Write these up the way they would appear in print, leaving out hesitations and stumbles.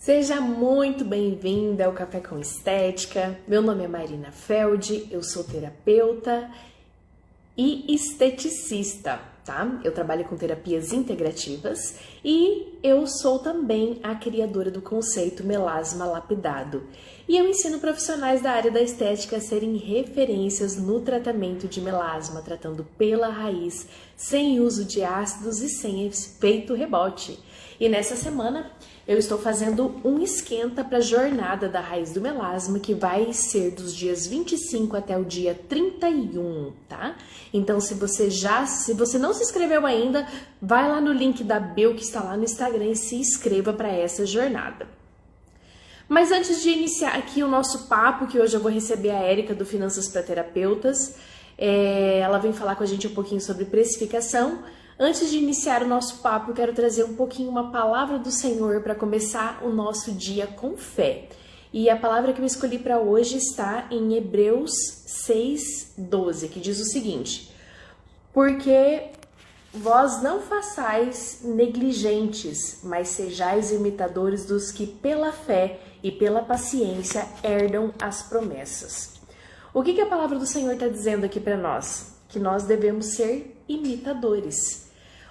Seja muito bem-vinda ao Café com Estética. Meu nome é Marina Feld, eu sou terapeuta e esteticista, tá? Eu trabalho com terapias integrativas e eu sou também a criadora do conceito melasma lapidado. E eu ensino profissionais da área da estética a serem referências no tratamento de melasma, tratando pela raiz, sem uso de ácidos e sem efeito rebote. E nessa semana eu estou fazendo um esquenta para a jornada da raiz do melasma, que vai ser dos dias 25 até o dia 31, tá? Então, se você não se inscreveu ainda, vai lá no link da bio que está lá no Instagram e se inscreva para essa jornada. Mas antes de iniciar aqui o nosso papo, que hoje eu vou receber a Érica do Finanças para Terapeutas, ela vem falar com a gente um pouquinho sobre precificação. Antes de iniciar o nosso papo, eu quero trazer um pouquinho uma palavra do Senhor para começar o nosso dia com fé. E a palavra que eu escolhi para hoje está em Hebreus 6:12, que diz o seguinte: porque vós não façais negligentes, mas sejais imitadores dos que pela fé e pela paciência herdam as promessas. O que a palavra do Senhor está dizendo aqui para nós? Que nós devemos ser imitadores.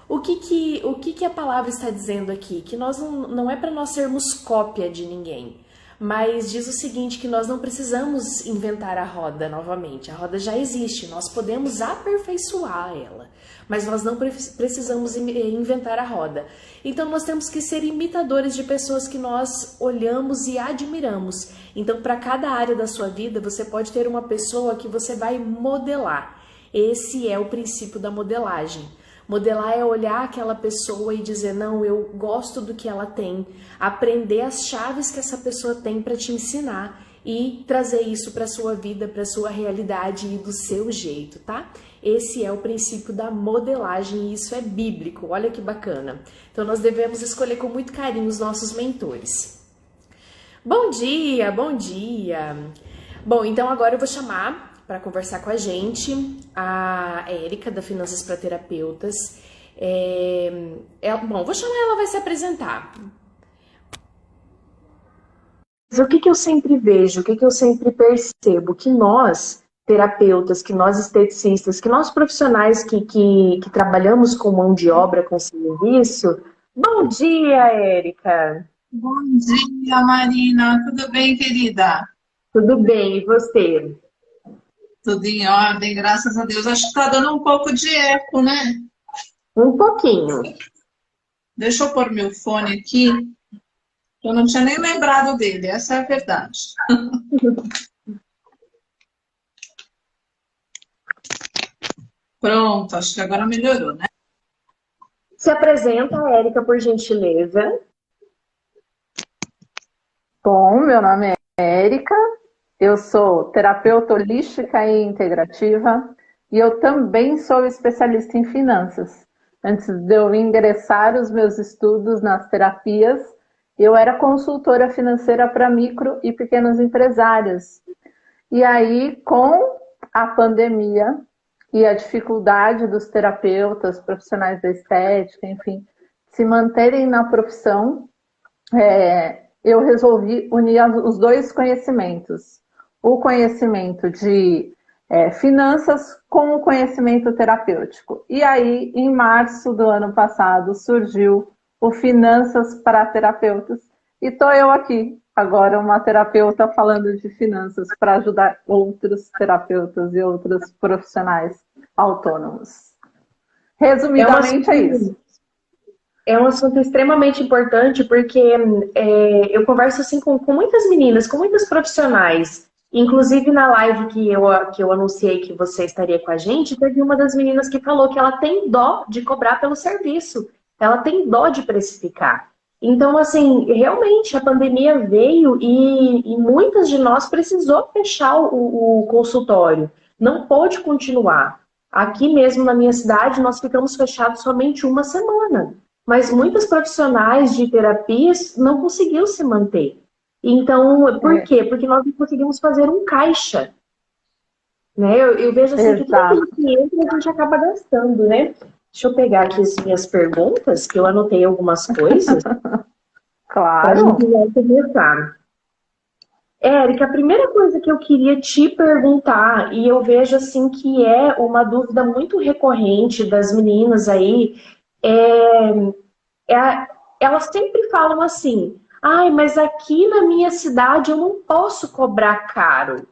O que a palavra está dizendo aqui? Que nós não é para nós sermos cópia de ninguém, mas diz o seguinte, que nós não precisamos inventar a roda novamente. A roda já existe, nós podemos aperfeiçoar ela, mas nós não precisamos inventar a roda. Então nós temos que ser imitadores de pessoas que nós olhamos e admiramos. Então, para cada área da sua vida, você pode ter uma pessoa que você vai modelar. Esse é o princípio da modelagem. Modelar é olhar aquela pessoa e dizer, não, eu gosto do que ela tem, aprender as chaves que essa pessoa tem para te ensinar e trazer isso para a sua vida, para a sua realidade e do seu jeito, tá? Esse é o princípio da modelagem e isso é bíblico, olha que bacana. Então nós devemos escolher com muito carinho os nossos mentores. Bom dia, bom dia! Bom, então agora eu vou chamar para conversar com a gente a Érica da Finanças para Terapeutas. Bom, vou chamar ela, vai se apresentar. O que eu sempre vejo, o que eu sempre percebo? Que nós, terapeutas, que nós esteticistas, que nós profissionais que trabalhamos com mão de obra, com serviço. Bom dia, Érica! Bom dia, Marina. Tudo bem, querida? Tudo bem, e você? Tudo em ordem, graças a Deus. Acho que está dando um pouco de eco, né? Um pouquinho. Deixa eu pôr meu fone aqui. Eu não tinha nem lembrado dele, essa é a verdade. Pronto, acho que agora melhorou, né? Se apresenta, Érica, por gentileza. Bom, meu nome é Érica, eu sou terapeuta holística e integrativa e eu também sou especialista em finanças. Antes de eu ingressar os meus estudos nas terapias, eu era consultora financeira para micro e pequenos empresários. E aí, com a pandemia e a dificuldade dos terapeutas, profissionais da estética, enfim, se manterem na profissão, eu resolvi unir os dois conhecimentos. O conhecimento de finanças com o conhecimento terapêutico. E aí, em março do ano passado, surgiu o Finanças para Terapeutas. E estou eu aqui, agora uma terapeuta falando de finanças para ajudar outros terapeutas e outros profissionais autônomos. Resumidamente é isso. É um assunto extremamente importante porque eu converso assim com muitas meninas, com muitas profissionais. Inclusive na live que eu anunciei que você estaria com a gente, teve uma das meninas que falou que ela tem dó de cobrar pelo serviço. Ela tem dó de precificar. Então, assim, realmente a pandemia veio e muitas de nós precisou fechar o consultório. Não pôde continuar. Aqui mesmo na minha cidade, nós ficamos fechados somente uma semana. Mas muitos profissionais de terapias não conseguiram se manter. Então, por quê? Porque nós não conseguimos fazer um caixa. Né? Eu vejo assim que tudo aquilo que entra, a gente acaba gastando, né? Deixa eu pegar aqui as minhas perguntas, que eu anotei algumas coisas. Para a gente Claro. já começar. Érica, a primeira coisa que eu queria te perguntar, e eu vejo assim que é uma dúvida muito recorrente das meninas aí, é elas sempre falam assim: ai, mas aqui na minha cidade eu não posso cobrar caro.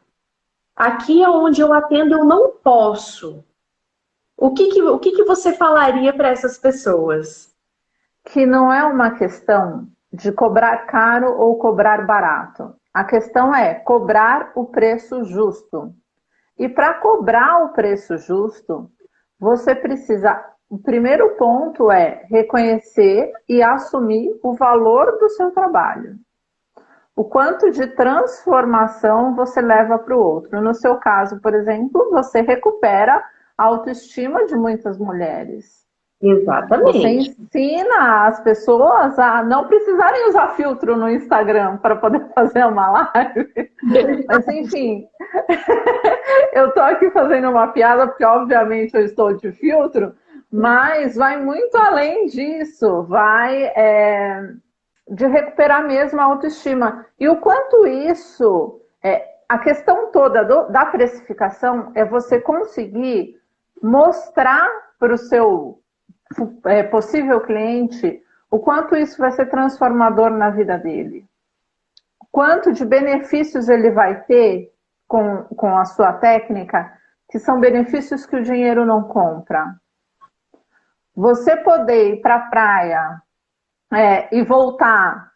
Aqui é onde eu atendo eu não posso. O que que você falaria para essas pessoas? Que não é uma questão de cobrar caro ou cobrar barato. A questão é cobrar o preço justo. E para cobrar o preço justo, você precisa. O primeiro ponto é reconhecer e assumir o valor do seu trabalho. O quanto de transformação você leva para o outro. No seu caso, por exemplo, você recupera a autoestima de muitas mulheres. Você Exatamente. ensina as pessoas a não precisarem usar filtro no Instagram para poder fazer uma live. Mas enfim, eu tô aqui fazendo uma piada porque obviamente eu estou de filtro, mas vai muito além disso, vai de recuperar mesmo a autoestima. E o quanto isso, a questão toda da precificação é você conseguir mostrar para o seu possível cliente o quanto isso vai ser transformador na vida dele. Quanto de benefícios ele vai ter com a sua técnica, que são benefícios que o dinheiro não compra. Você poder ir para a praia e voltar,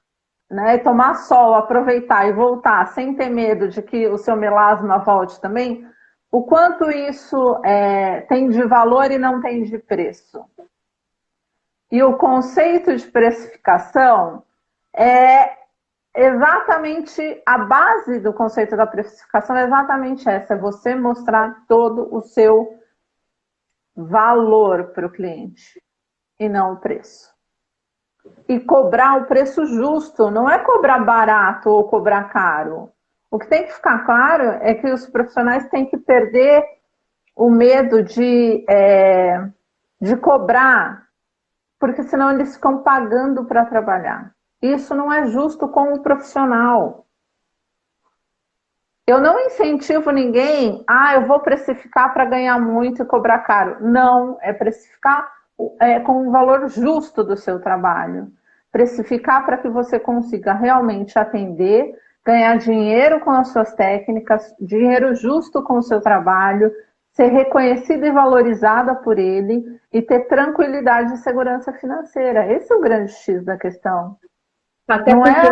né, tomar sol, aproveitar e voltar sem ter medo de que o seu melasma volte também, o quanto isso tem de valor e não tem de preço. E o conceito de precificação é exatamente a base do conceito da precificação, é exatamente essa: é você mostrar todo o seu valor para o cliente e não o preço. E cobrar o preço justo, não é cobrar barato ou cobrar caro. O que tem que ficar claro é que os profissionais têm que perder o medo de cobrar, porque senão eles ficam pagando para trabalhar. Isso não é justo com o profissional. Eu não incentivo ninguém, eu vou precificar para ganhar muito e cobrar caro. Não, é precificar com o valor justo do seu trabalho. Precificar para que você consiga realmente atender, ganhar dinheiro com as suas técnicas, dinheiro justo com o seu trabalho, ser reconhecida e valorizada por ele e ter tranquilidade e segurança financeira. Esse é o grande X da questão. Até Não porque, é...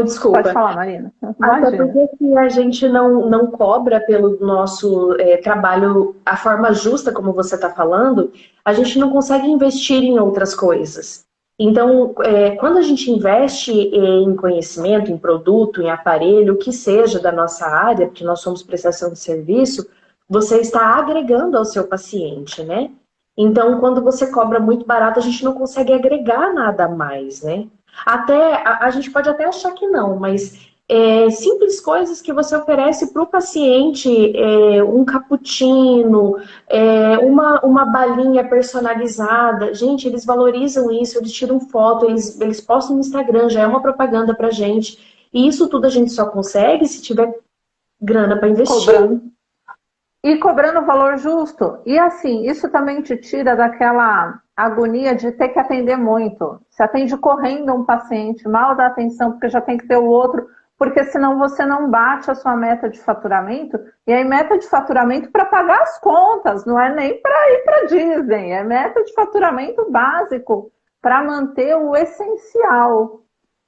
desculpa. Pode falar, Marina. Até Imagina. porque se a gente não cobra pelo nosso trabalho a forma justa, como você está falando, a gente não consegue investir em outras coisas. Então, quando a gente investe em conhecimento, em produto, em aparelho, o que seja da nossa área, porque nós somos prestação de serviço, você está agregando ao seu paciente, né? Então, quando você cobra muito barato, a gente não consegue agregar nada a mais, né? Até a gente pode até achar que não, mas simples coisas que você oferece para o paciente, um cappuccino, uma balinha personalizada. Gente, eles valorizam isso, eles tiram foto, eles postam no Instagram, já é uma propaganda para gente. E isso tudo a gente só consegue se tiver grana para investir. Cobrando. E cobrando valor justo. E assim, isso também te tira daquela agonia de ter que atender muito. Você atende correndo um paciente, mal dá atenção, porque já tem que ter o outro, porque senão você não bate a sua meta de faturamento. E aí, meta de faturamento para pagar as contas, não é nem para ir para Disney, é meta de faturamento básico para manter o essencial.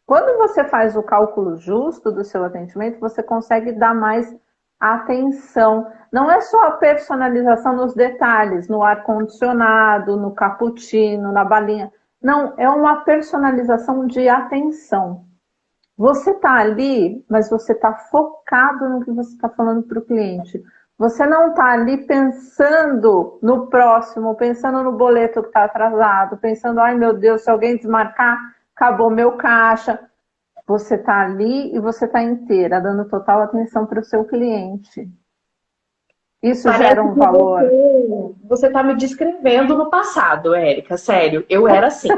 Quando você faz o cálculo justo do seu atendimento, você consegue dar mais atenção. Não é só a personalização nos detalhes, no ar-condicionado, no cappuccino, na balinha. Não, é uma personalização de atenção. Você está ali, mas você está focado no que você está falando para o cliente. Você não está ali pensando no próximo, pensando no boleto que está atrasado, pensando, ai meu Deus, se alguém desmarcar, acabou meu caixa. Você está ali e você está inteira, dando total atenção para o seu cliente. Isso gera um valor. Você está me descrevendo no passado, Érica, sério. Eu era assim.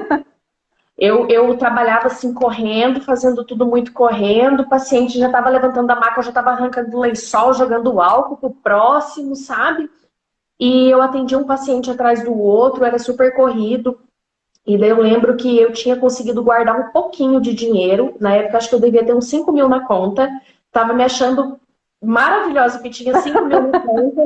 Eu trabalhava assim, correndo, fazendo tudo muito correndo, o paciente já estava levantando a maca, eu já estava arrancando o lençol, jogando álcool pro próximo, sabe? E eu atendia um paciente atrás do outro, era super corrido. E daí eu lembro que eu tinha conseguido guardar um pouquinho de dinheiro. Na época, acho que eu devia ter uns 5 mil na conta. Tava me achando maravilhosa, que tinha 5 mil na conta.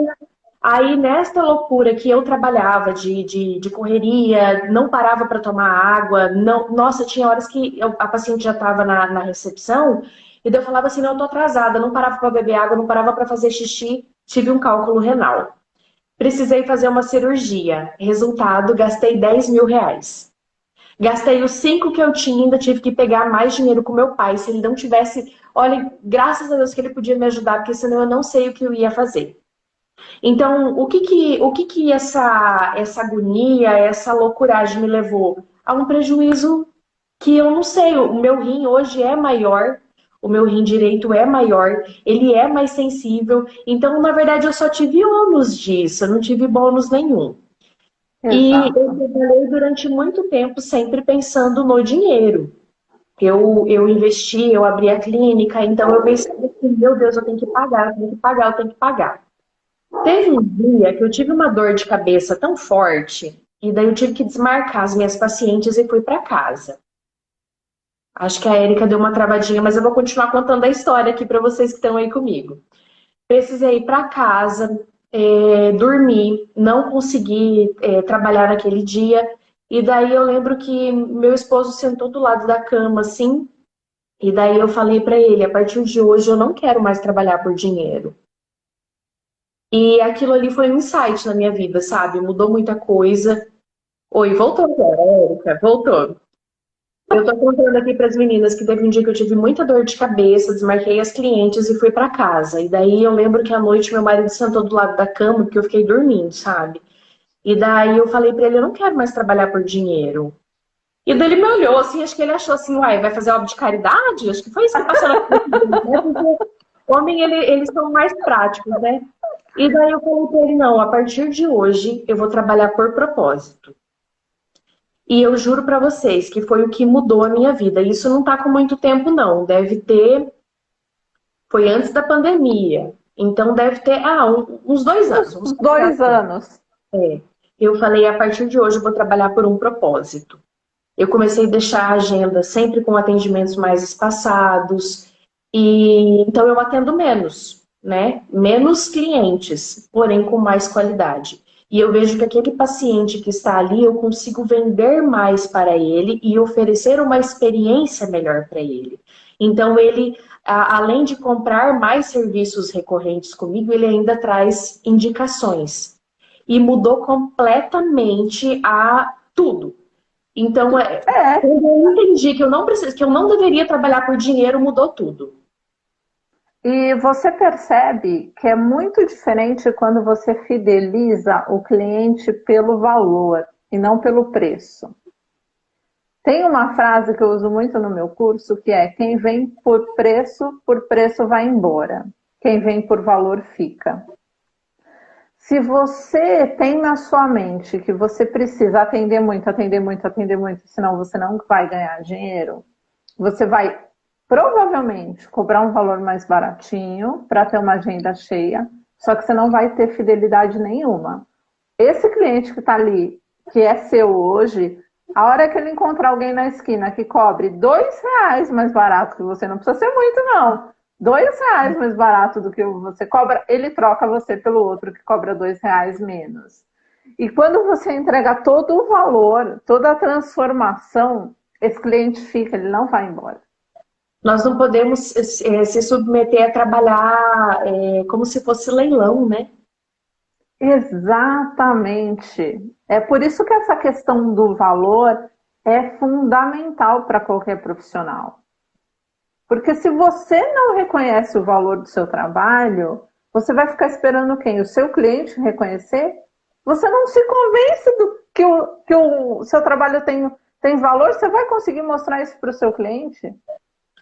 Aí, nesta loucura que eu trabalhava de correria, não parava para tomar água, não, nossa, tinha horas que a paciente já estava na recepção, e daí eu falava assim, não, eu tô atrasada, não parava para beber água, não parava para fazer xixi, tive um cálculo renal. Precisei fazer uma cirurgia. Resultado, gastei 10 mil reais. Gastei os 5 que eu tinha, ainda tive que pegar mais dinheiro com meu pai. Se ele não tivesse, olha, graças a Deus que ele podia me ajudar, porque senão eu não sei o que eu ia fazer. Então, o que essa agonia, essa loucuragem me levou? A um prejuízo que eu não sei. O meu rim hoje é maior, o meu rim direito é maior, ele é mais sensível. Então, na verdade, eu só tive ônus disso, eu não tive bônus nenhum. E eu Exato. trabalhei durante muito tempo sempre pensando no dinheiro. Eu investi, eu abri a clínica, então eu pensei assim, meu Deus, eu tenho que pagar, eu tenho que pagar, eu tenho que pagar. Teve um dia que eu tive uma dor de cabeça tão forte, e daí eu tive que desmarcar as minhas pacientes e fui para casa. Acho que a Erika deu uma travadinha, mas eu vou continuar contando a história aqui para vocês que estão aí comigo. Precisei ir para casa, dormir, não consegui trabalhar naquele dia. E daí eu lembro que meu esposo sentou do lado da cama, assim, e daí eu falei para ele, a partir de hoje eu não quero mais trabalhar por dinheiro. E aquilo ali foi um insight na minha vida, sabe? Mudou muita coisa. Oi, voltou agora, Erika, voltou. Eu tô contando aqui para as meninas que teve um dia que eu tive muita dor de cabeça, desmarquei as clientes e fui para casa. E daí eu lembro que à noite meu marido sentou do lado da cama porque eu fiquei dormindo, sabe? E daí eu falei para ele, eu não quero mais trabalhar por dinheiro. E daí ele me olhou assim, acho que ele achou assim, uai, vai fazer obra de caridade? Acho que foi isso que passou na cabeça dele, né? Porque homem, eles são mais práticos, né? E daí eu falei para ele, não, a partir de hoje eu vou trabalhar por propósito. E eu juro para vocês que foi o que mudou a minha vida. Isso não tá com muito tempo, não. Deve ter. Foi antes da pandemia. Então deve ter uns 2 anos. Uns 2 anos. É. Eu falei, a partir de hoje eu vou trabalhar por um propósito. Eu comecei a deixar a agenda sempre com atendimentos mais espaçados. E então eu atendo menos, né? Menos clientes, porém com mais qualidade. E eu vejo que aquele paciente que está ali, eu consigo vender mais para ele e oferecer uma experiência melhor para ele. Então, ele, além de comprar mais serviços recorrentes comigo, ele ainda traz indicações. E mudou completamente a tudo. Então, quando eu entendi que eu não preciso, que eu não deveria trabalhar por dinheiro, mudou tudo. E você percebe que é muito diferente quando você fideliza o cliente pelo valor e não pelo preço. Tem uma frase que eu uso muito no meu curso que é: quem vem por preço vai embora. Quem vem por valor fica. Se você tem na sua mente que você precisa atender muito, atender muito, atender muito, senão você não vai ganhar dinheiro, você vai provavelmente cobrar um valor mais baratinho para ter uma agenda cheia, só que você não vai ter fidelidade nenhuma. Esse cliente que está ali, que é seu hoje, a hora que ele encontrar alguém na esquina que cobre R$ 2 mais barato que você, não precisa ser muito não, R$ 2 mais barato do que você cobra, ele troca você pelo outro que cobra R$ 2 menos. E quando você entrega todo o valor, toda a transformação, esse cliente fica, ele não vai embora. Nós não podemos se submeter a trabalhar como se fosse leilão, né? Exatamente. É por isso que essa questão do valor é fundamental para qualquer profissional. Porque se você não reconhece o valor do seu trabalho, você vai ficar esperando quem? O seu cliente reconhecer? Você não se convence que o seu trabalho tem valor, você vai conseguir mostrar isso para o seu cliente?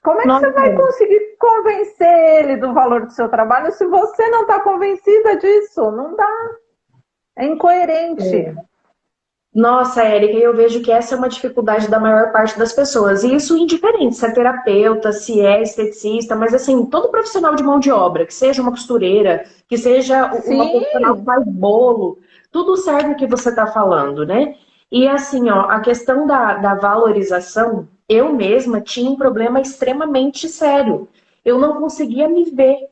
Como é que você vai conseguir convencer ele do valor do seu trabalho se você não está convencida disso? Não dá. É incoerente. Nossa, Érica, eu vejo que essa é uma dificuldade da maior parte das pessoas. E isso indiferente se é terapeuta, se é esteticista, mas assim, todo profissional de mão de obra, que seja uma costureira, que seja uma profissional que Sim, faz bolo, tudo serve o que você está falando, né? E assim, ó, a questão da valorização, eu mesma tinha um problema extremamente sério. Eu não conseguia me ver.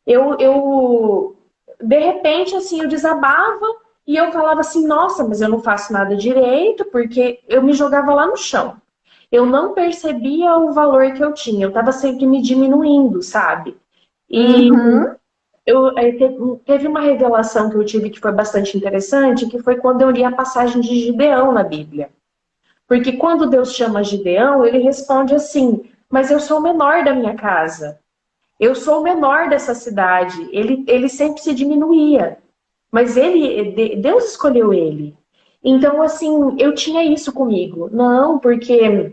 Eu, de repente, assim, eu desabava e eu falava assim, nossa, mas eu não faço nada direito, porque eu me jogava lá no chão. Eu não percebia o valor que eu tinha, eu estava sempre me diminuindo, sabe? E uhum, teve uma revelação que eu tive que foi bastante interessante, que foi quando eu li a passagem de Gideão na Bíblia. Porque quando Deus chama Gideão, ele responde assim, mas eu sou o menor da minha casa. Eu sou o menor dessa cidade. Ele sempre se diminuía. Mas Deus escolheu ele. Então, assim, eu tinha isso comigo. Não, porque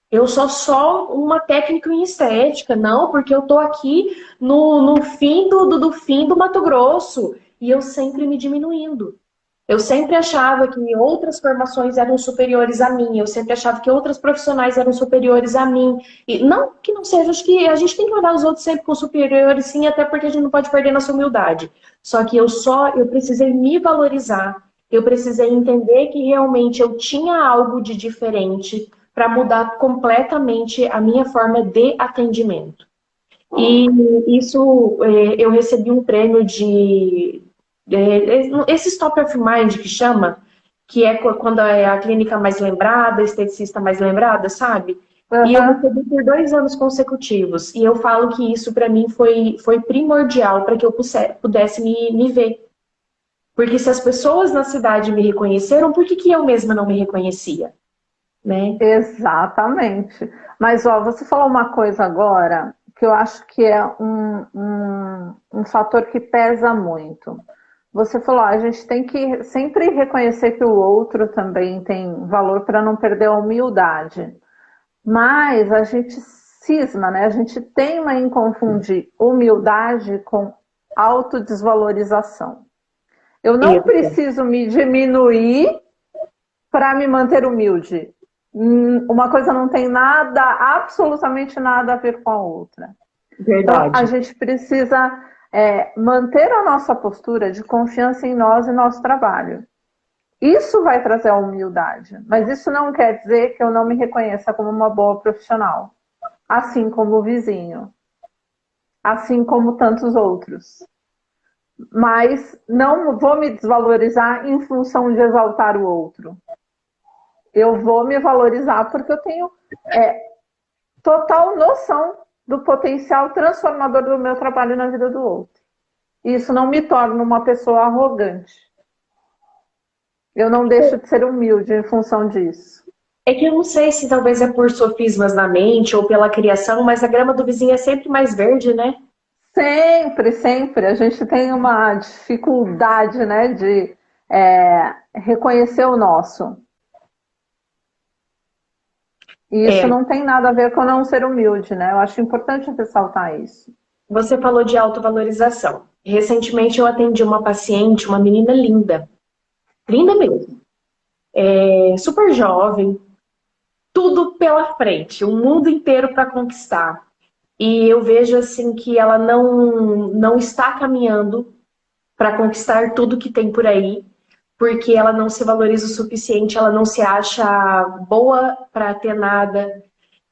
eu sou só uma técnica em estética. Não, porque eu tô aqui no fim do fim do Mato Grosso. E eu sempre me diminuindo. Eu sempre achava que outras formações eram superiores a mim, eu sempre achava que outras profissionais eram superiores a mim. E não que não seja, acho que a gente tem que olhar os outros sempre como superiores, sim, até porque a gente não pode perder nossa humildade. Só que eu precisei me valorizar, eu precisei entender que realmente eu tinha algo de diferente para mudar completamente a minha forma de atendimento. E isso, eu recebi um prêmio esse top of mind que chama, que é quando é a clínica mais lembrada, a esteticista mais lembrada, sabe? E eu aham. recebi por 2 anos consecutivos. E eu falo que isso para mim foi primordial para que eu pudesse me ver. Porque se as pessoas na cidade me reconheceram, por que eu mesma não me reconhecia? Né? Exatamente. Mas, ó, você falou uma coisa agora que eu acho que é um fator que pesa muito. Você falou, ó, a gente tem que sempre reconhecer que o outro também tem valor para não perder a humildade. Mas a gente cisma, né? A gente teima em confundir humildade com autodesvalorização. Eu não Isso. preciso me diminuir para me manter humilde. Uma coisa não tem nada, absolutamente nada a ver com a outra. Então, a Verdade. gente precisa manter a nossa postura de confiança em nós e nosso trabalho. Isso vai trazer a humildade, mas isso não quer dizer que eu não me reconheça como uma boa profissional, assim como o vizinho, assim como tantos outros. Mas não vou me desvalorizar em função de exaltar o outro. Eu vou me valorizar porque eu tenho total noção do potencial transformador do meu trabalho na vida do outro. Isso não me torna uma pessoa arrogante. Eu não deixo de ser humilde em função disso. É que eu não sei se talvez é por sofismas na mente ou pela criação, mas a grama do vizinho é sempre mais verde, né? Sempre, sempre. A gente tem uma dificuldade, né, de reconhecer o nosso. E isso É, não tem nada a ver com não ser humilde, né? Eu acho importante ressaltar isso. você falou de autovalorização. Recentemente eu atendi uma paciente, uma menina linda, linda mesmo, super jovem, tudo pela frente, o mundo inteiro para conquistar. E eu vejo assim que ela não está caminhando para conquistar tudo que tem por aí, porque ela não se valoriza o suficiente, ela não se acha boa para ter nada.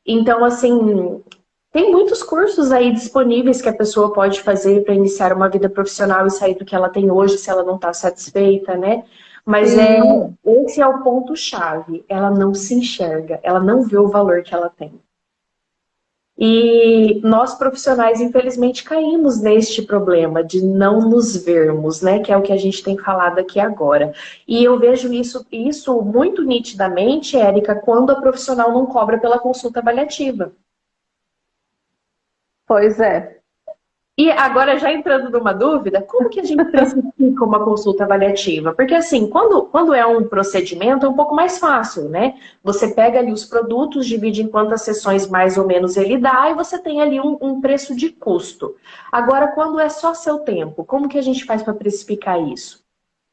Então, assim, tem muitos cursos aí disponíveis que a pessoa pode fazer para iniciar uma vida profissional e sair do que ela tem hoje, se ela não está satisfeita, né? Mas Sim, esse é o ponto-chave. Ela não se enxerga, ela não vê o valor que ela tem. E nós profissionais, infelizmente, caímos neste problema de não nos vermos, né? Que é o que a gente tem falado aqui agora. E eu vejo isso muito nitidamente, Érica, quando a profissional não cobra pela consulta avaliativa. pois é. E agora, já entrando numa dúvida, como que a gente precifica uma consulta avaliativa? Porque, assim, quando é um procedimento, é um pouco mais fácil, né? Você pega ali os produtos, divide em quantas sessões mais ou menos ele dá, e você tem ali um preço de custo. Agora, quando é só seu tempo, como que a gente faz para precificar isso?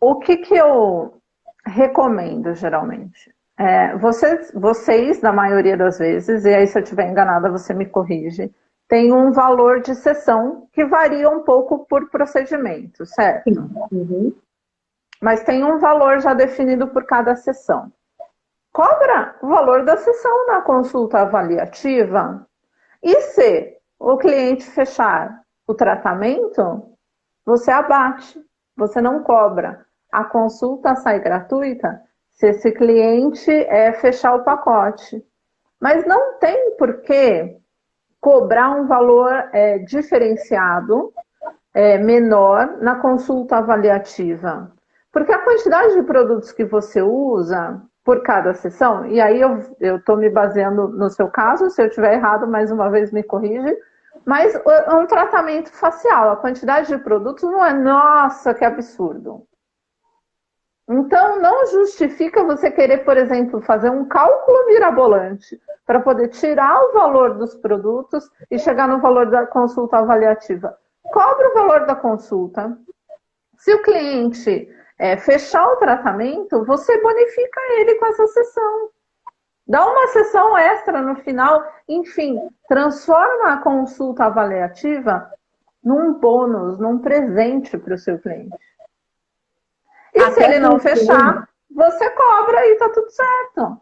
O que eu recomendo, geralmente. Vocês, na maioria das vezes, e aí se eu estiver enganada, você me corrige, tem um valor de sessão que varia um pouco por procedimento, certo? Uhum. Mas tem um valor já definido por cada sessão. Cobra o valor da sessão na consulta avaliativa. E se o cliente fechar o tratamento, você abate, você não cobra. A consulta sai gratuita se esse cliente fechar o pacote. Mas não tem por que cobrar um valor diferenciado, menor, na consulta avaliativa. Porque a quantidade de produtos que você usa por cada sessão, e aí eu estou me baseando no seu caso, se eu estiver errado, mais uma vez me corrige, mas um tratamento facial, a quantidade de produtos não é, nossa, que absurdo. Então, não justifica você querer, por exemplo, fazer um cálculo mirabolante para poder tirar o valor dos produtos e chegar no valor da consulta avaliativa. Cobra o valor da consulta. Se o cliente fechar o tratamento, você bonifica ele com essa sessão. Dá uma sessão extra no final, enfim, transforma a consulta avaliativa num bônus, num presente para o seu cliente. E até se ele não fechar, você cobra e tá tudo certo.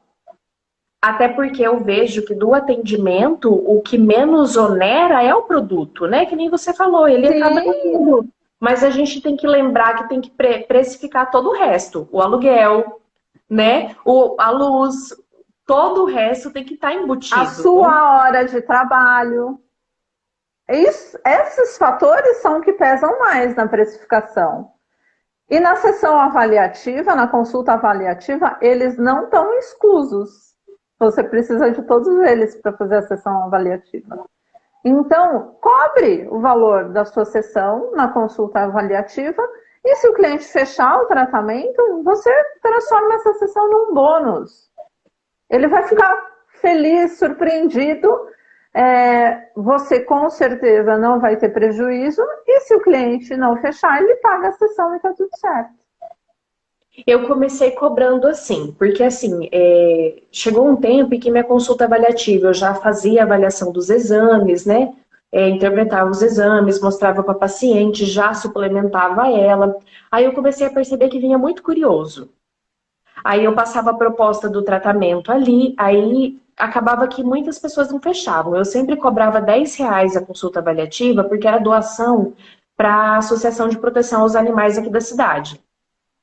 Até porque eu vejo que do atendimento, o que menos onera é o produto, né? Que nem você falou, ele acaba tudo. Mas a gente tem que lembrar que tem que precificar todo o resto. O aluguel, né? A luz, todo o resto tem que estar embutido. A sua hora de trabalho. Esses fatores são que pesam mais na precificação. E na sessão avaliativa, na consulta avaliativa, eles não estão exclusos. Você precisa de todos eles para fazer a sessão avaliativa. Então, cobre o valor da sua sessão na consulta avaliativa e se o cliente fechar o tratamento, você transforma essa sessão num bônus. Ele vai ficar feliz, surpreendido. Você com certeza não vai ter prejuízo e se o cliente não fechar, ele paga a sessão e está tudo certo. Eu comecei cobrando assim, porque assim, chegou um tempo em que minha consulta avaliativa, eu já fazia avaliação dos exames, né? Interpretava os exames, mostrava para a paciente, já suplementava ela. Aí eu comecei a perceber que vinha muito curioso. Aí eu passava a proposta do tratamento ali, aí acabava que muitas pessoas não fechavam. Eu sempre cobrava R$10 a consulta avaliativa, porque era doação para a Associação de Proteção aos Animais aqui da cidade.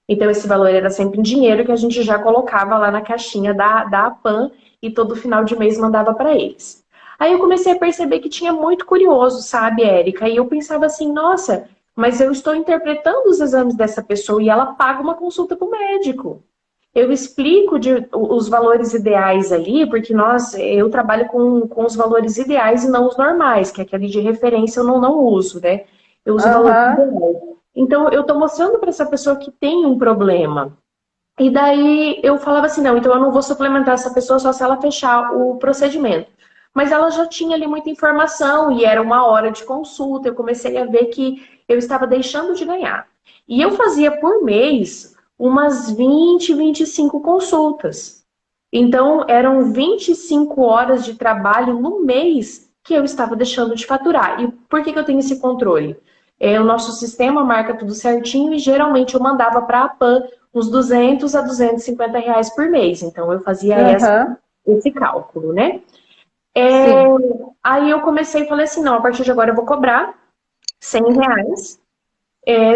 Então esse valor era sempre em dinheiro que a gente já colocava lá na caixinha da APAN e todo final de mês mandava para eles. Aí eu comecei a perceber que tinha muito curioso, sabe, Érica? E eu pensava assim, nossa, mas eu estou interpretando os exames dessa pessoa e ela paga uma consulta com o médico. Eu explico os valores ideais ali, porque eu trabalho com os valores ideais e não os normais, que aquele de referência eu não uso, né? Eu uso valores ideais. Então, eu estou mostrando para essa pessoa que tem um problema. E daí eu falava assim, não, então eu não vou suplementar essa pessoa só se ela fechar o procedimento. Mas ela já tinha ali muita informação e era uma hora de consulta. Eu comecei a ver que eu estava deixando de ganhar. E eu fazia por mês umas 20, 25 consultas. Então, eram 25 horas de trabalho no mês que eu estava deixando de faturar. E por que eu tenho esse controle? O nosso sistema marca tudo certinho e geralmente eu mandava para a APAN uns 200 a 250 reais por mês. Então, eu fazia esse cálculo, né? Aí eu comecei e falei assim, não, a partir de agora eu vou cobrar 100 reais.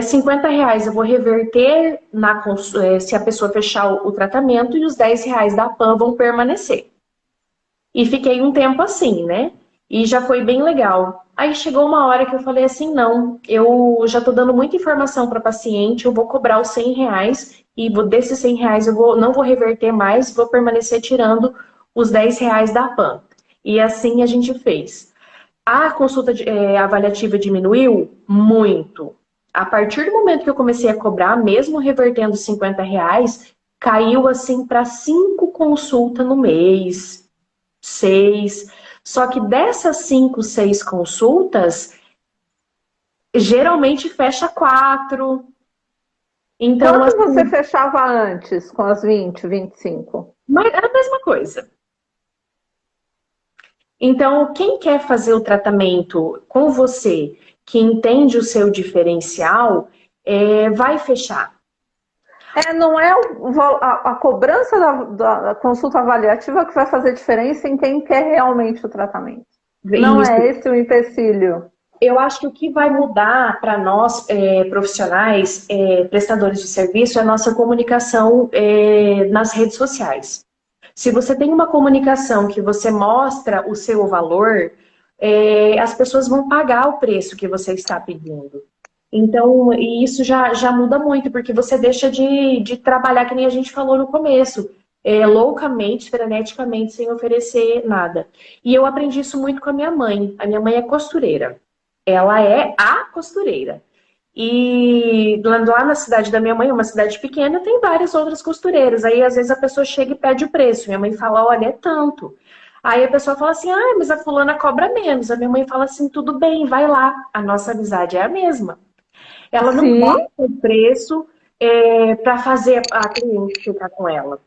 50 reais eu vou reverter se a pessoa fechar o tratamento e os 10 reais da PAN vão permanecer. E fiquei um tempo assim, né? E já foi bem legal. Aí chegou uma hora que eu falei assim, não, eu já tô dando muita informação para paciente, eu vou cobrar os 100 reais e desses 100 reais não vou reverter mais, vou permanecer tirando os 10 reais da PAN. E assim a gente fez. A consulta avaliativa diminuiu muito. A partir do momento que eu comecei a cobrar, mesmo revertendo 50 reais, caiu assim para 5 consultas no mês, 6. Só que dessas 5, 6 consultas, geralmente fecha 4. Então, Quanto você assim, fechava antes com as 20, 25? mas era a mesma coisa. Então, quem quer fazer o tratamento com você, que entende o seu diferencial, vai fechar. Não é a cobrança da consulta avaliativa que vai fazer diferença em quem quer realmente o tratamento. Não Isso. é esse o empecilho. Eu acho que o que vai mudar para nós, profissionais, prestadores de serviço, é a nossa comunicação nas redes sociais. Se você tem uma comunicação que você mostra o seu valor, as pessoas vão pagar o preço que você está pedindo. Então, e isso já muda muito, porque você deixa de trabalhar, que nem a gente falou no começo, loucamente, freneticamente, sem oferecer nada. E eu aprendi isso muito com a minha mãe. A minha mãe é costureira. Ela é a costureira. E lá na cidade da minha mãe, uma cidade pequena, tem várias outras costureiras. Aí, às vezes, a pessoa chega e pede o preço. Minha mãe fala, olha, é tanto. Aí a pessoa fala assim, ah, mas a fulana cobra menos. A minha mãe fala assim, tudo bem, vai lá. A nossa amizade é a mesma. Ela não bota Sim, o preço para fazer a cliente ficar com ela.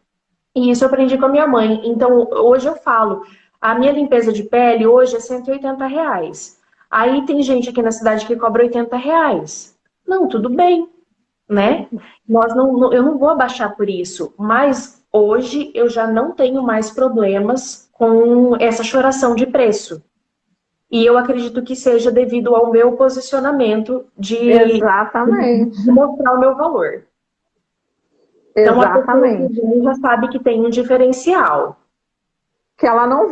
E isso eu aprendi com a minha mãe. Então, hoje eu falo, a minha limpeza de pele hoje é R$ 180. Aí tem gente aqui na cidade que cobra R$ 80. Não, tudo bem, né? Eu não vou abaixar por isso. Mas hoje eu já não tenho mais problemas com essa choração de preço. E eu acredito que seja devido ao meu posicionamento de exatamente. mostrar o meu valor. Então, a pessoa que Exatamente. vem já sabe que tem um diferencial. Que ela não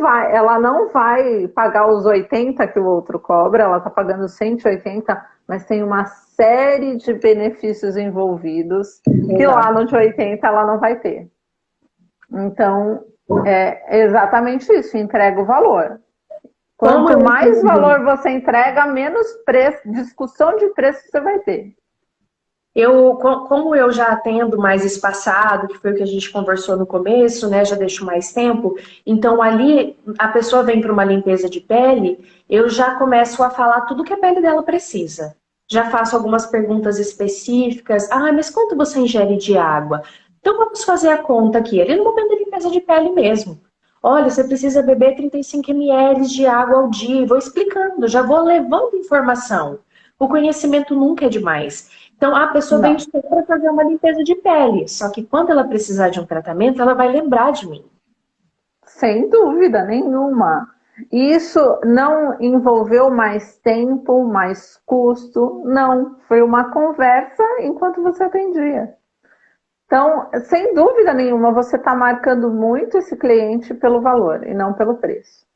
vai pagar os 80 que o outro cobra, ela está pagando 180, mas tem uma série de benefícios envolvidos que lá no de 80 ela não vai ter. Então, é exatamente isso, entrega o valor. Quanto mais valor você entrega, menos discussão de preço você vai ter. Como eu já atendo mais espaçado, que foi o que a gente conversou no começo, né? Já deixo mais tempo. Então, ali, a pessoa vem para uma limpeza de pele, eu já começo a falar tudo que a pele dela precisa. Já faço algumas perguntas específicas. Ah, mas quanto você ingere de água? Então, vamos fazer a conta aqui. Ali no momento da limpeza de pele mesmo. Olha, você precisa beber 35 ml de água ao dia. Vou explicando, já vou levando informação. O conhecimento nunca é demais. Então, a pessoa vem Não, só para fazer uma limpeza de pele. Só que quando ela precisar de um tratamento, ela vai lembrar de mim. sem dúvida nenhuma. Isso não envolveu mais tempo, mais custo, não. Foi uma conversa enquanto você atendia. Então, sem dúvida nenhuma, você está marcando muito esse cliente pelo valor e não pelo preço.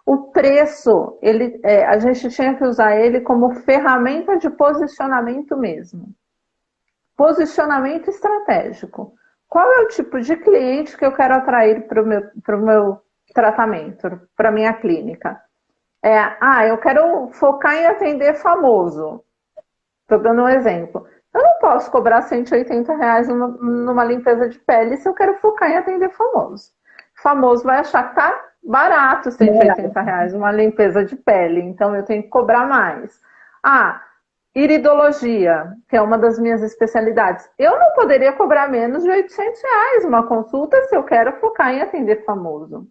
O preço, a gente tinha que usar ele como ferramenta de posicionamento mesmo. Posicionamento estratégico. Qual é o tipo de cliente que eu quero atrair para o meu tratamento, para a minha clínica? Eu quero focar em atender famoso. Estou dando um exemplo. Eu não posso cobrar R$ 180 numa limpeza de pele se eu quero focar em atender famoso. Famoso vai achar que tá barato R$ 180 uma limpeza de pele, então eu tenho que cobrar mais. Iridologia, que é uma das minhas especialidades. Eu não poderia cobrar menos de R$ 800 uma consulta se eu quero focar em atender famoso.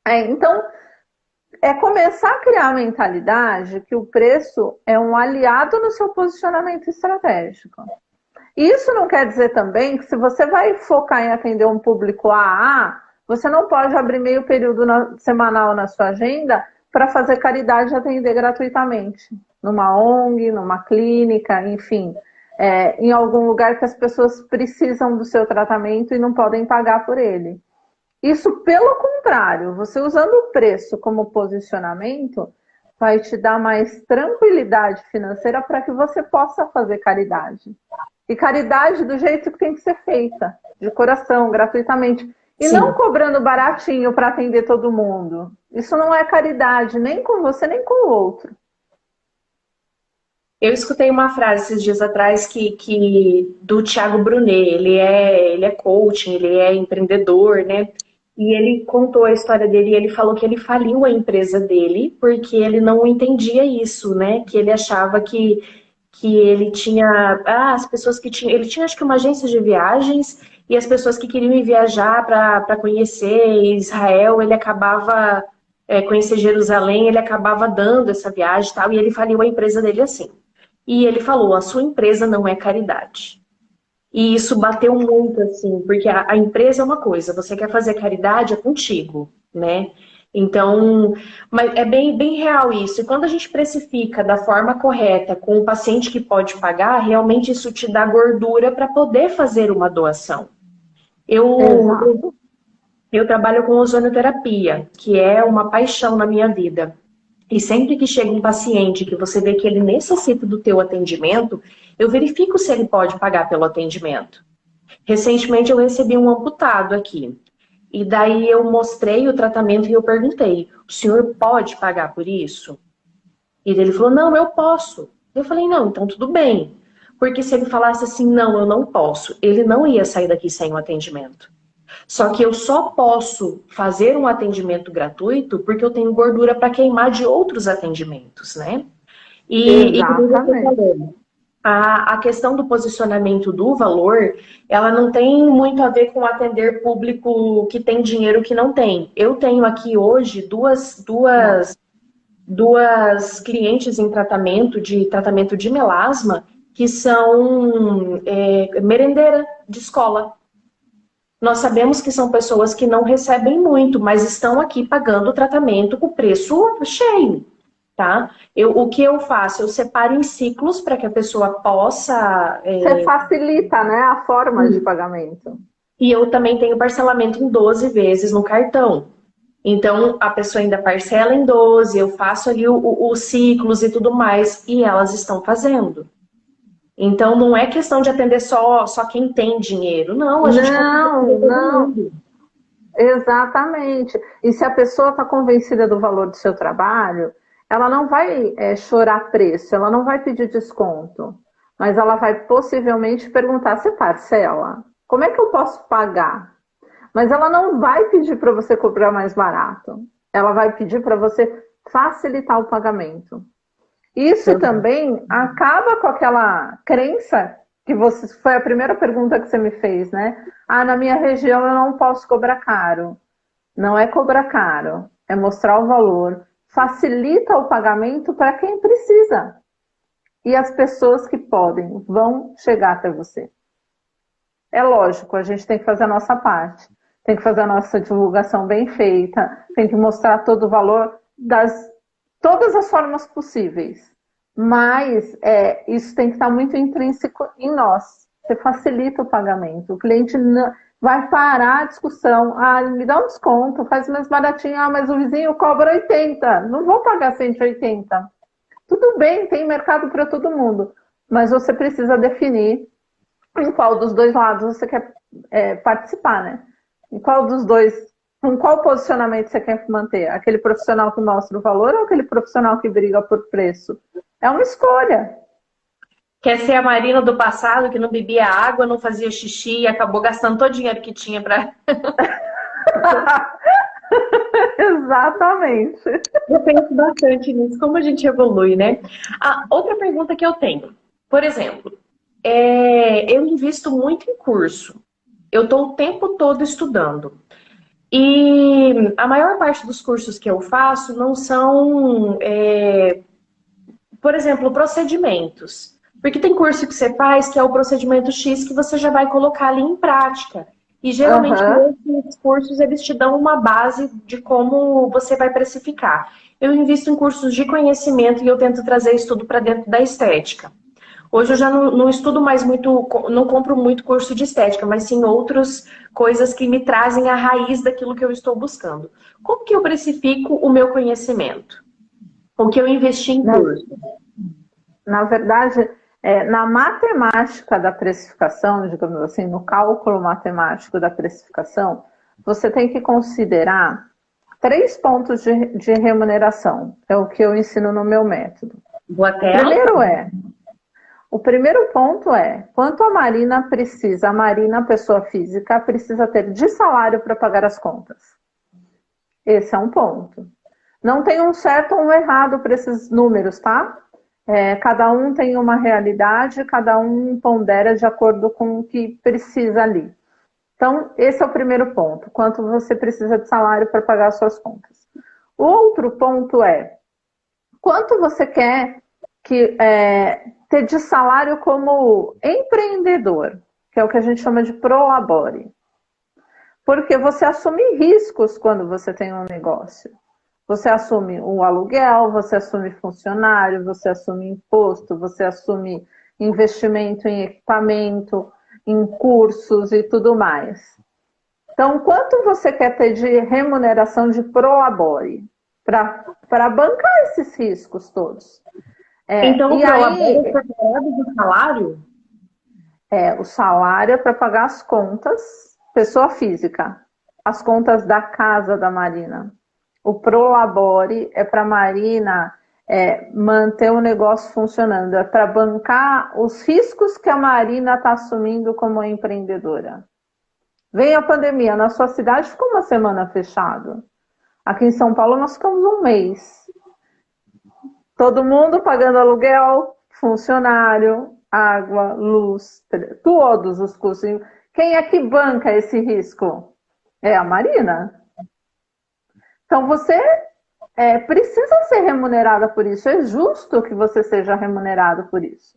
Então, começar a criar a mentalidade que o preço é um aliado no seu posicionamento estratégico. Isso não quer dizer também que se você vai focar em atender um público AA, você não pode abrir meio período semanal na sua agenda para fazer caridade e atender gratuitamente. Numa ONG, numa clínica, enfim, em algum lugar que as pessoas precisam do seu tratamento e não podem pagar por ele. Isso, pelo contrário, você usando o preço como posicionamento, vai te dar mais tranquilidade financeira para que você possa fazer caridade. E caridade do jeito que tem que ser feita, de coração, gratuitamente. E Sim. não cobrando baratinho para atender todo mundo. Isso não é caridade, nem com você, nem com o outro. Eu escutei uma frase esses dias atrás do Thiago Brunet. Ele é coaching, ele é empreendedor, né? E ele contou a história dele e ele falou que ele faliu a empresa dele porque ele não entendia isso, né? Que ele achava que que ele tinha, as pessoas que tinham, ele tinha acho que uma agência de viagens e as pessoas que queriam ir viajar para conhecer Israel, ele acabava, conhecer Jerusalém, ele acabava dando essa viagem e tal, e ele faliu a empresa dele assim. E ele falou, a sua empresa não é caridade. E isso bateu muito, assim, porque a empresa é uma coisa, você quer fazer caridade, é contigo, né? Então, mas é bem, bem real isso. E quando a gente precifica da forma correta, com o paciente que pode pagar, realmente isso te dá gordura para poder fazer uma doação. Exato. Eu trabalho com ozonioterapia, que é uma paixão na minha vida. E sempre que chega um paciente que você vê que ele necessita do teu atendimento, eu verifico se ele pode pagar pelo atendimento. Recentemente eu recebi um amputado aqui. E daí eu mostrei o tratamento e eu perguntei, o senhor pode pagar por isso? E ele falou, não, eu posso. Eu falei, não, então tudo bem. Porque se ele falasse assim, não, eu não posso, ele não ia sair daqui sem o atendimento. Só que eu só posso fazer um atendimento gratuito porque eu tenho gordura para queimar de outros atendimentos, né? E como você Exatamente. falou, a questão do posicionamento do valor, ela não tem muito a ver com atender público que tem dinheiro que não tem. Eu tenho aqui hoje Não. duas clientes em tratamento de melasma que são merendeira de escola. Nós sabemos que são pessoas que não recebem muito, mas estão aqui pagando o tratamento com preço cheio, tá? O que eu faço? Eu separo em ciclos para que a pessoa possa. Você facilita, né, a forma de pagamento. E eu também tenho parcelamento em 12 vezes no cartão. Então, a pessoa ainda parcela em 12, eu faço ali os ciclos e tudo mais, e elas estão fazendo. Então, não é questão de atender só quem tem dinheiro. Não, a gente consegue Não, atender todo não, mundo. exatamente. E se a pessoa está convencida do valor do seu trabalho, ela não vai chorar preço, ela não vai pedir desconto, mas ela vai possivelmente perguntar: você parcela? Como é que eu posso pagar? Mas ela não vai pedir para você cobrar mais barato. Ela vai pedir para você facilitar o pagamento. Isso também acaba com aquela crença que você foi a primeira pergunta que você me fez, né? Ah, na minha região eu não posso cobrar caro. Não é cobrar caro, é mostrar o valor, facilita o pagamento para quem precisa. E as pessoas que podem vão chegar até você. É lógico, a gente tem que fazer a nossa parte. Tem que fazer a nossa divulgação bem feita, tem que mostrar todo o valor das todas as formas possíveis. Mas isso tem que estar muito intrínseco em nós. Você facilita o pagamento. O cliente não, vai parar a discussão. Ah, me dá um desconto, faz mais baratinho. Ah, mas o vizinho cobra 80. Não vou pagar 180. Tudo bem, tem mercado para todo mundo. Mas você precisa definir em qual dos dois lados você quer participar, né? Em qual dos dois, com qual posicionamento você quer manter? Aquele profissional que mostra o valor ou aquele profissional que briga por preço? É uma escolha. Quer ser a Marina do passado, que não bebia água, não fazia xixi e acabou gastando todo o dinheiro que tinha para... Exatamente. Eu penso bastante nisso, como a gente evolui, né? Outra pergunta que eu tenho. Por exemplo, eu invisto muito em curso. Eu estou o tempo todo estudando. E a maior parte dos cursos que eu faço não são, por exemplo, procedimentos. Porque tem curso que você faz que é o procedimento X que você já vai colocar ali em prática. E geralmente esses cursos eles te dão uma base de como você vai precificar. Eu invisto em cursos de conhecimento e eu tento trazer isso tudo para dentro da estética. Hoje eu já não estudo mais muito, não compro muito curso de estética, mas sim outras coisas que me trazem a raiz daquilo que eu estou buscando. Como que eu precifico o meu conhecimento? O que eu investi em curso? Na verdade, na matemática da precificação, digamos assim, no cálculo matemático da precificação, você tem que considerar 3 pontos de remuneração. É o que eu ensino no meu método. O primeiro ponto é quanto a Marina precisa, a Marina, pessoa física, precisa ter de salário para pagar as contas. Esse é um ponto. Não tem um certo ou um errado para esses números, tá? Cada um tem uma realidade, cada um pondera de acordo com o que precisa ali. Então, esse é o primeiro ponto, quanto você precisa de salário para pagar as suas contas. O outro ponto é, quanto você quer ter de salário como empreendedor, que é o que a gente chama de prolabore. Porque você assume riscos quando você tem um negócio. Você assume o aluguel, você assume funcionário, você assume imposto, você assume investimento em equipamento, em cursos e tudo mais. Então, quanto você quer ter de remuneração de prolabore para bancar esses riscos todos? Então, o prolabore é separado do salário? O salário é para pagar as contas, pessoa física, as contas da casa da Marina. O prolabore é para a Marina manter o negócio funcionando, é para bancar os riscos que a Marina está assumindo como empreendedora. Vem a pandemia, na sua cidade ficou uma semana fechado. Aqui em São Paulo nós ficamos um mês. Todo mundo pagando aluguel, funcionário, água, luz, todos os custos. Quem é que banca esse risco? É a Marina. Então você precisa ser remunerada por isso. É justo que você seja remunerado por isso.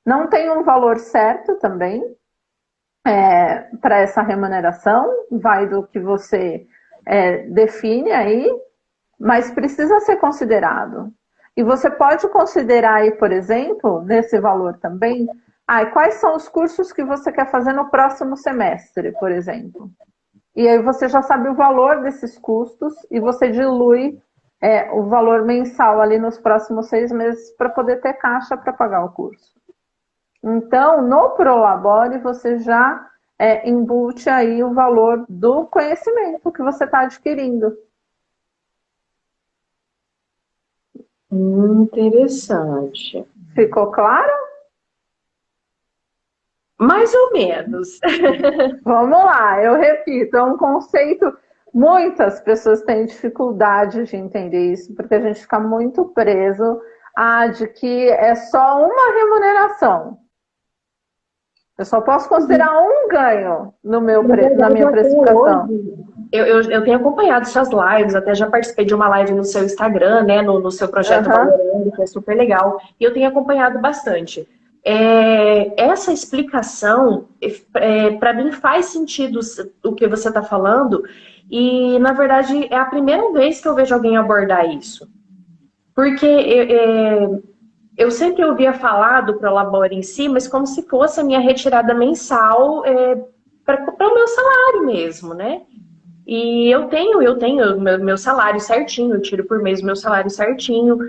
Não tem um valor certo também para essa remuneração. Vai do que você define aí, mas precisa ser considerado. E você pode considerar aí, por exemplo, nesse valor também, quais são os cursos que você quer fazer no próximo semestre, por exemplo. E aí você já sabe o valor desses custos e você dilui o valor mensal ali nos próximos 6 meses para poder ter caixa para pagar o curso. Então, no Prolabore, você já embute aí o valor do conhecimento que você está adquirindo. Interessante. Ficou claro? Mais ou menos. Vamos lá, eu repito, é um conceito. Muitas pessoas têm dificuldade de entender isso, porque a gente fica muito preso de que é só uma remuneração. Eu só posso considerar um ganho na minha precificação. Eu tenho acompanhado suas lives, até já participei de uma live no seu Instagram, né, no seu projeto Valorando, que é super legal, e eu tenho acompanhado bastante. Essa explicação, para mim, faz sentido o que você está falando, e, na verdade, é a primeira vez que eu vejo alguém abordar isso. Porque eu sempre ouvia falar do Prolabore em si, mas como se fosse a minha retirada mensal para o meu salário mesmo, né? E eu tenho meu salário certinho, eu tiro por mês o meu salário certinho,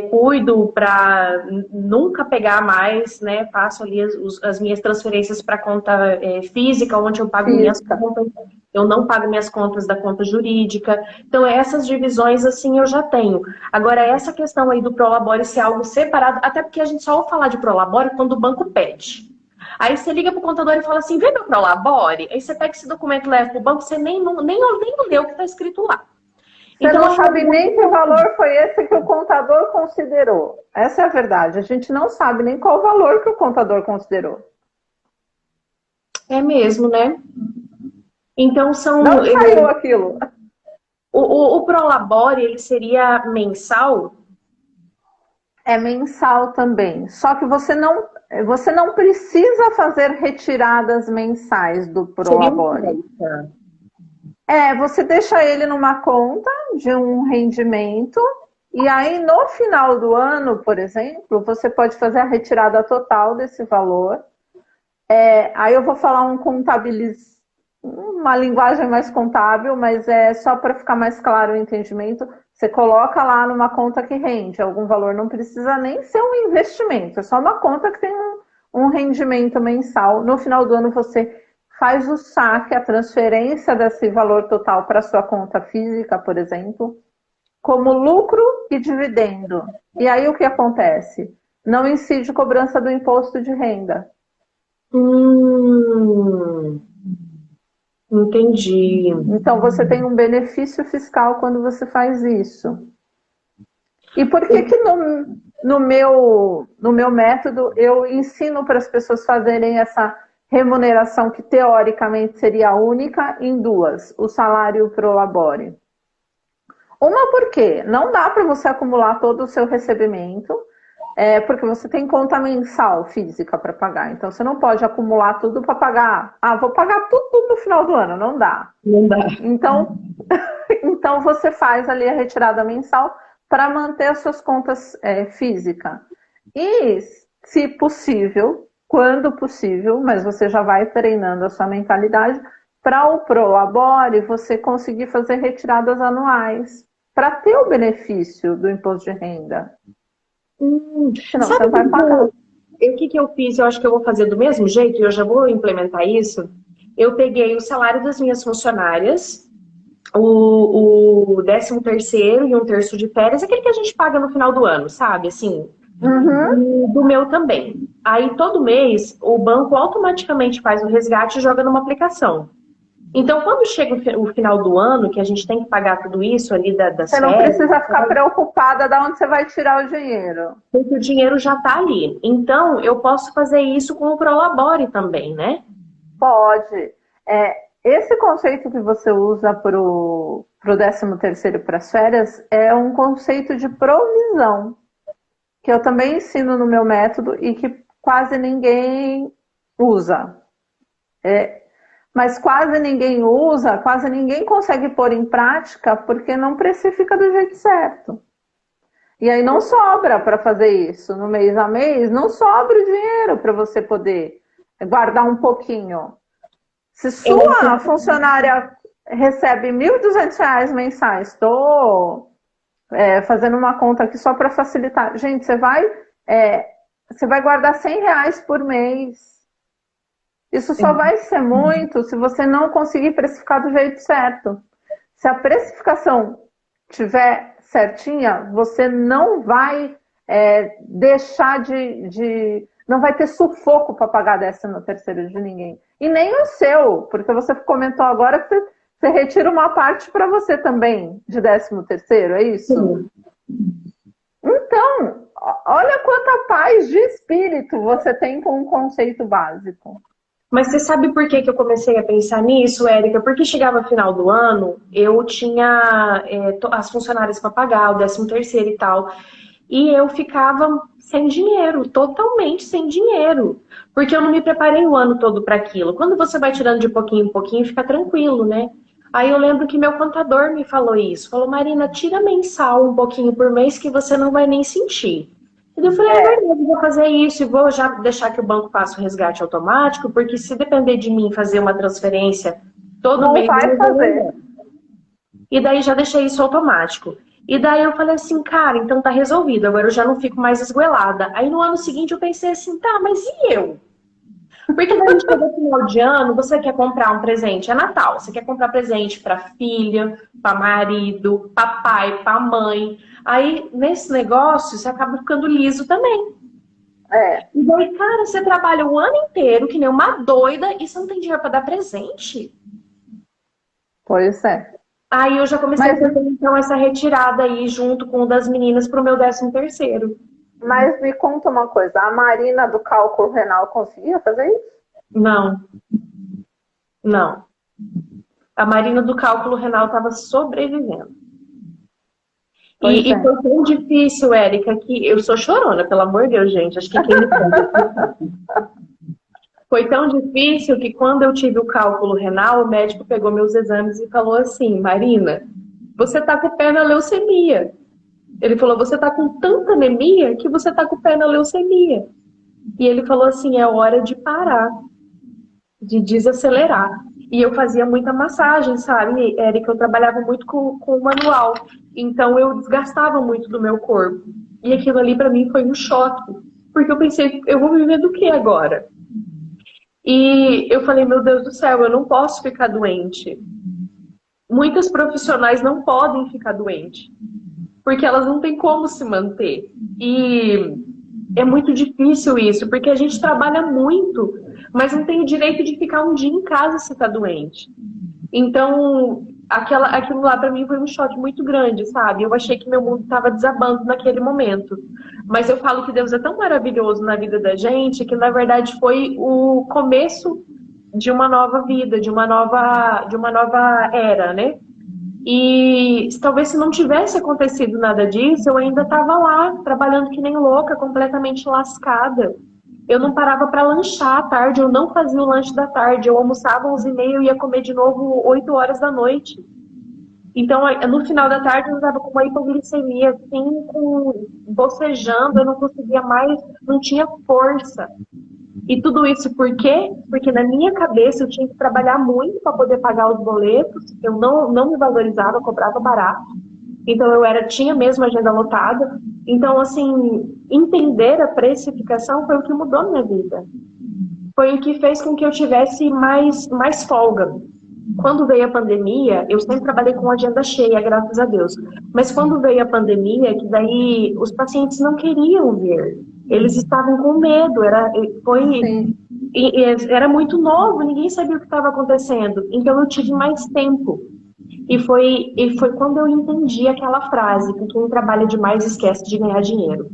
cuido para nunca pegar mais, né? Faço ali as minhas transferências para conta física, onde eu pago minhas contas, eu não pago minhas contas da conta jurídica. Então, essas divisões, assim, eu já tenho. Agora, essa questão aí do Prolabore ser algo separado, até porque a gente só ouve falar de Prolabore quando o banco pede. Aí você liga pro contador e fala assim, vê meu Prolabore? Aí você pega esse documento e leva pro banco, você nem lê o que está escrito lá. Você então, não sabe nem que valor foi esse que o contador considerou. Essa é a verdade. A gente não sabe nem qual valor que o contador considerou. É mesmo, né? Então são... Não saiu aquilo. O Prolabore, ele seria mensal? É mensal também. Só que você não precisa fazer retiradas mensais do Prolabore. Você deixa ele numa conta de um rendimento e aí no final do ano, por exemplo, você pode fazer a retirada total desse valor. Aí eu vou falar uma linguagem mais contábil, mas é só para ficar mais claro o entendimento. Você coloca lá numa conta que rende algum valor, não precisa nem ser um investimento, é só uma conta que tem um rendimento mensal. No final do ano você faz o saque, a transferência desse valor total para a sua conta física, por exemplo, como lucro e dividendo. E aí o que acontece? Não incide cobrança do imposto de renda. Entendi. Então você tem um benefício fiscal quando você faz isso. E por que no meu método, eu ensino para as pessoas fazerem essa remuneração que teoricamente seria única em duas, o salário pro labore. Uma porque não dá para você acumular todo o seu recebimento, porque você tem conta mensal física para pagar. Então você não pode acumular tudo para pagar. Ah, vou pagar tudo no final do ano. Não dá. Não dá. Então você faz ali a retirada mensal para manter as suas contas físicas. E, se possível, quando possível, mas você já vai treinando a sua mentalidade, para o Prolabore você conseguir fazer retiradas anuais, para ter o benefício do imposto de renda. Senão Sabe você vai pagar. o que eu fiz? Eu acho que eu vou fazer do mesmo jeito, e eu já vou implementar isso. Eu peguei o salário das minhas funcionárias, o 13º e 1/3 de férias, aquele que a gente paga no final do ano, sabe? Assim, do meu também. Aí, todo mês, o banco automaticamente faz o resgate e joga numa aplicação. Então, quando chega o final do ano, que a gente tem que pagar tudo isso ali das Você não férias, precisa ficar preocupada de onde você vai tirar o dinheiro. porque o dinheiro já está ali. Então, eu posso fazer isso com o Prolabore também, né? Pode. Esse conceito que você usa para o 13º para as férias é um conceito de provisão, que eu também ensino no meu método e que quase ninguém usa. Mas quase ninguém usa, quase ninguém consegue pôr em prática porque não precifica do jeito certo. E aí não sobra para fazer isso no mês a mês, não sobra o dinheiro para você poder guardar um pouquinho. Se sua funcionária recebe R$1.200 mensais, estou fazendo uma conta aqui só para facilitar. Gente, você vai guardar R$100 por mês. Isso só vai ser muito se você não conseguir precificar do jeito certo. Se a precificação tiver certinha, você não vai deixar não vai ter sufoco para pagar 13º de ninguém. E nem o seu, porque você comentou agora que você retira uma parte para você também de 13º, é isso? Sim. Então, olha quanta paz de espírito você tem com um conceito básico. Mas você sabe por que eu comecei a pensar nisso, Érica? Porque chegava final do ano, eu tinha as funcionárias para pagar, o 13º e tal, e eu ficava sem dinheiro, totalmente sem dinheiro, porque eu não me preparei o ano todo para aquilo. Quando você vai tirando de pouquinho em pouquinho, fica tranquilo, né? Aí eu lembro que meu contador me falou isso, falou, Marina, tira mensal um pouquinho por mês que você não vai nem sentir. E eu falei, verdade, vou fazer isso e vou já deixar que o banco faça o resgate automático, porque se depender de mim fazer uma transferência todo mês... Não vai fazer. E daí já deixei isso automático. E daí eu falei assim, cara, então tá resolvido, agora eu já não fico mais esgoelada. Aí no ano seguinte eu pensei assim, tá, mas e eu? Porque quando chega o final de ano, você quer comprar um presente, é Natal, você quer comprar presente para filha, para marido, para pai, para mãe. Aí, nesse negócio, você acaba ficando liso também. E daí, cara, você trabalha o ano inteiro, que nem uma doida, e você não tem dinheiro para dar presente? Pois é. Aí eu já comecei a fazer, então, essa retirada aí, junto com o das meninas, pro meu 13º. Mas me conta uma coisa, a Marina do cálculo renal conseguia fazer isso? Não. Não. A Marina do cálculo renal estava sobrevivendo. E foi tão difícil, Érica, que eu sou chorona, pelo amor de Deus, gente. Acho que quem me conta. Foi tão difícil que quando eu tive o cálculo renal, o médico pegou meus exames e falou assim, Marina, você tá com o pé na leucemia. Ele falou, você tá com tanta anemia que você tá com o pé na leucemia. E ele falou assim, é hora de parar, de desacelerar. E eu fazia muita massagem, sabe, Érica? Eu trabalhava muito com o manual. Então eu desgastava muito do meu corpo. E aquilo ali pra mim foi um choque. Porque eu pensei, eu vou viver do que agora? E eu falei, meu Deus do céu, eu não posso ficar doente. Muitas profissionais não podem ficar doentes. Porque elas não têm como se manter. E é muito difícil isso, porque a gente trabalha muito, mas não tem o direito de ficar um dia em casa se está doente. Então, aquilo lá para mim foi um choque muito grande, sabe? Eu achei que meu mundo estava desabando naquele momento. Mas eu falo que Deus é tão maravilhoso na vida da gente que, na verdade, foi o começo de uma nova vida, de uma nova era, né? E talvez se não tivesse acontecido nada disso, eu ainda estava lá, trabalhando que nem louca, completamente lascada. Eu não parava para lanchar à tarde, eu não fazia o lanche da tarde, eu almoçava 11h30 e ia comer de novo 8 horas da noite. Então, no final da tarde, eu estava com uma hipoglicemia, assim, bocejando, eu não conseguia mais, não tinha força. E tudo isso por quê? Porque na minha cabeça eu tinha que trabalhar muito para poder pagar os boletos, eu não me valorizava, eu cobrava barato. Então tinha mesmo a agenda lotada. Então, assim, entender a precificação foi o que mudou minha vida. Foi o que fez com que eu tivesse mais folga. Quando veio a pandemia, eu sempre trabalhei com agenda cheia, graças a Deus. Mas quando veio a pandemia, que daí os pacientes não queriam vir. Eles estavam com medo. Era muito novo, ninguém sabia o que estava acontecendo. Então eu tive mais tempo. E foi quando eu entendi aquela frase, que quem trabalha demais esquece de ganhar dinheiro.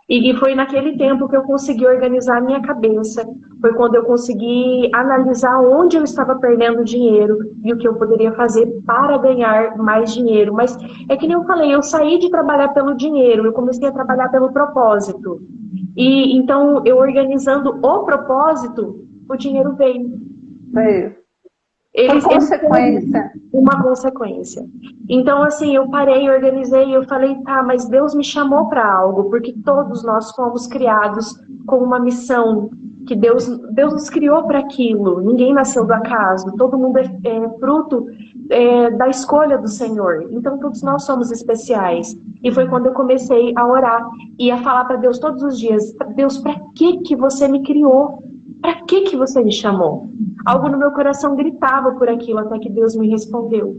E foi naquele tempo que eu consegui organizar a minha cabeça, foi quando eu consegui analisar onde eu estava perdendo dinheiro e o que eu poderia fazer para ganhar mais dinheiro. Mas é que nem eu falei, eu saí de trabalhar pelo dinheiro, eu comecei a trabalhar pelo propósito. E então, eu organizando o propósito, o dinheiro veio. Veio. Uma consequência. Então, assim, eu parei, organizei, eu falei, tá, mas Deus me chamou para algo, porque todos nós fomos criados com uma missão, que Deus nos criou para aquilo. Ninguém nasceu do acaso, todo mundo é fruto da escolha do Senhor. Então, todos nós somos especiais. E foi quando eu comecei a orar e a falar para Deus todos os dias, Deus, para que você me criou? Para que você me chamou? Algo no meu coração gritava por aquilo, até que Deus me respondeu.